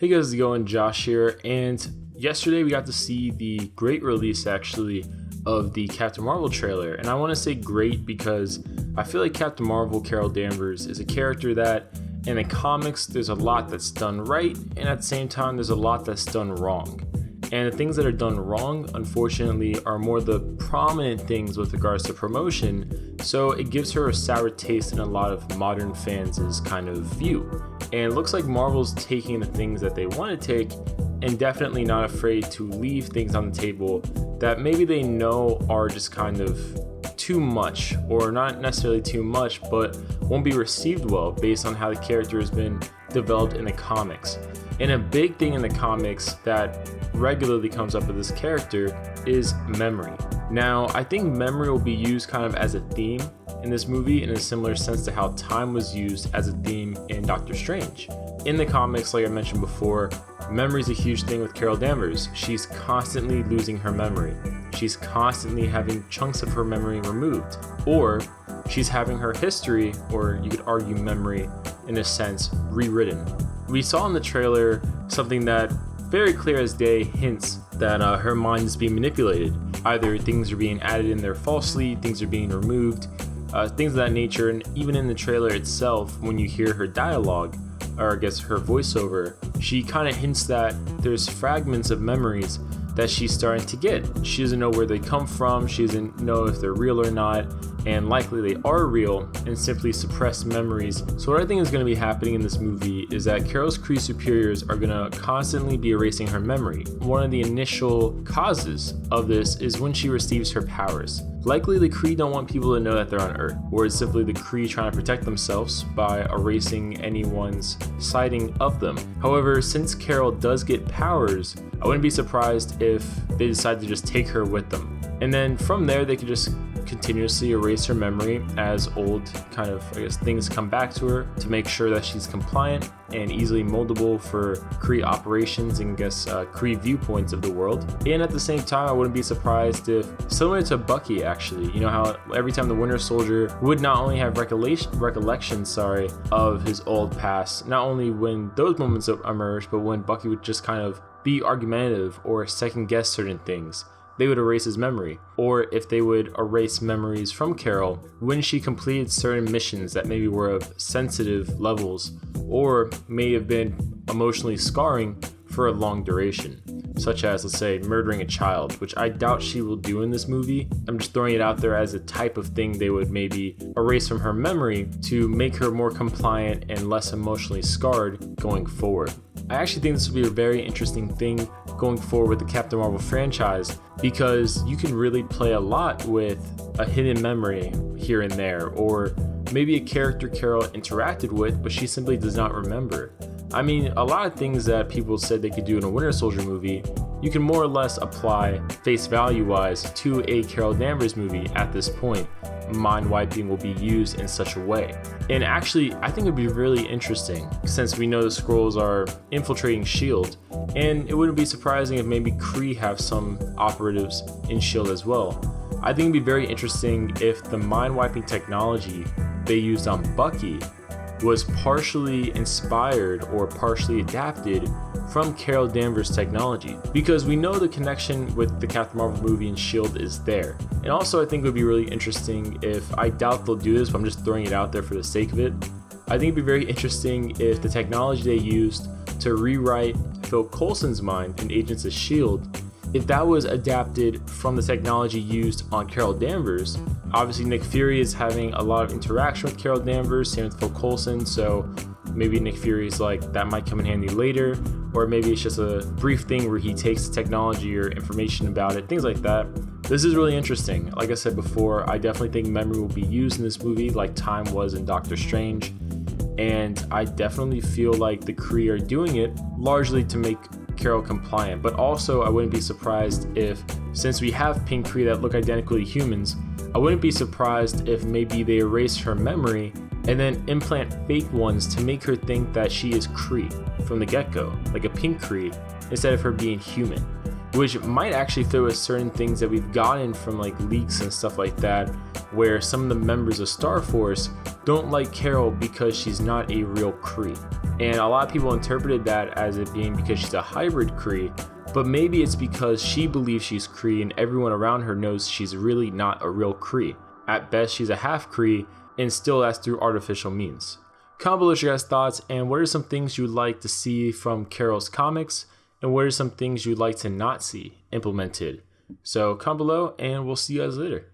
Hey guys, how's it going? Josh here, and yesterday we got to see the great release actually of the Captain Marvel trailer, and I want to say great because I feel like Captain Marvel, Carol Danvers, is a character that in the comics there's a lot that's done right, and at the same time there's a lot that's done wrong. And the things that are done wrong, unfortunately, are more the prominent things with regards to promotion, so it gives her a sour taste in a lot of modern fans' kind of view. And it looks like Marvel's taking the things that they want to take and definitely not afraid to leave things on the table that maybe they know are just kind of too much, or not necessarily too much, but won't be received well based on how the character has been developed in the comics. And a big thing in the comics that regularly comes up with this character is memory. Now, I think memory will be used kind of as a theme in this movie in a similar sense to how time was used as a theme in Doctor Strange. In the comics, like I mentioned before, memory is a huge thing with Carol Danvers. She's constantly losing her memory. She's constantly having chunks of her memory removed, or she's having her history, or you could argue memory in a sense, rewritten. We saw in the trailer something that very clear as day hints that her mind is being manipulated. Either things are being added in there falsely, things are being removed, things of that nature. And even in the trailer itself, when you hear her dialogue, or I guess her voiceover, she kind of hints that there's fragments of memories that she's starting to get. She doesn't know where they come from, she doesn't know if they're real or not, and likely they are real and simply suppressed memories. So what I think is going to be happening in this movie is that Carol's Kree superiors are going to constantly be erasing her memory. One of the initial causes of this is when she receives her powers. Likely the Kree don't want people to know that they're on Earth, or it's simply the Kree trying to protect themselves by erasing anyone's sighting of them. However, since Carol does get powers, I wouldn't be surprised if they decide to just take her with them. And then from there, they could just continuously erase her memory as old kind of, things come back to her to make sure that she's compliant and easily moldable for Kree operations and Kree viewpoints of the world. And at the same time, I wouldn't be surprised if, similar to Bucky actually, you know how every time the Winter Soldier would not only have recollections of his old past, not only when those moments emerged, but when Bucky would just kind of be argumentative or second guess certain things, they would erase his memory. Or if they would erase memories from Carol when she completed certain missions that maybe were of sensitive levels or may have been emotionally scarring for a long duration, such as, let's say, murdering a child, which I doubt she will do in this movie. I'm just throwing it out there as a type of thing they would maybe erase from her memory to make her more compliant and less emotionally scarred going forward. I actually think this will be a very interesting thing going forward with the Captain Marvel franchise, because you can really play a lot with a hidden memory here and there, or maybe a character Carol interacted with but she simply does not remember. I mean, a lot of things that people said they could do in a Winter Soldier movie, you can more or less apply face value wise to a Carol Danvers movie at this point. Mind wiping will be used in such a way. And actually, I think it'd be really interesting since we know the Skrulls are infiltrating S.H.I.E.L.D. And it wouldn't be surprising if maybe Kree have some operatives in S.H.I.E.L.D. as well. I think it'd be very interesting if the mind wiping technology they used on Bucky was partially inspired or partially adapted from Carol Danvers' technology, because we know the connection with the Captain Marvel movie and S.H.I.E.L.D. is there. And also I think it would be really interesting if, I doubt they'll do this, but I'm just throwing it out there for the sake of it, I think it'd be very interesting if the technology they used to rewrite Phil Coulson's mind in Agents of S.H.I.E.L.D., if that was adapted from the technology used on Carol Danvers. Obviously Nick Fury is having a lot of interaction with Carol Danvers, same with Phil Coulson, so maybe Nick Fury's like, that might come in handy later, or maybe it's just a brief thing where he takes the technology or information about it, things like that. This is really interesting. Like I said before, I definitely think memory will be used in this movie like time was in Doctor Strange, and I definitely feel like the Kree are doing it largely to make Carol compliant, but also I wouldn't be surprised if, since we have pink Kree that look identically humans, I wouldn't be surprised if maybe they erase her memory and then implant fake ones to make her think that she is Kree from the get-go, like a pink Kree, instead of her being human. which might actually fit with certain things that we've gotten from like leaks and stuff like that, where some of the members of Star Force don't like Carol because she's not a real Kree. And a lot of people interpreted that as it being because she's a hybrid Kree, but maybe it's because she believes she's Kree and everyone around her knows she's really not a real Kree. At best, she's a half Kree, and still that's through artificial means. Comment below your guys' thoughts, and what are some things you'd like to see from Carol's comics, and what are some things you'd like to not see implemented. So comment below, and we'll see you guys later.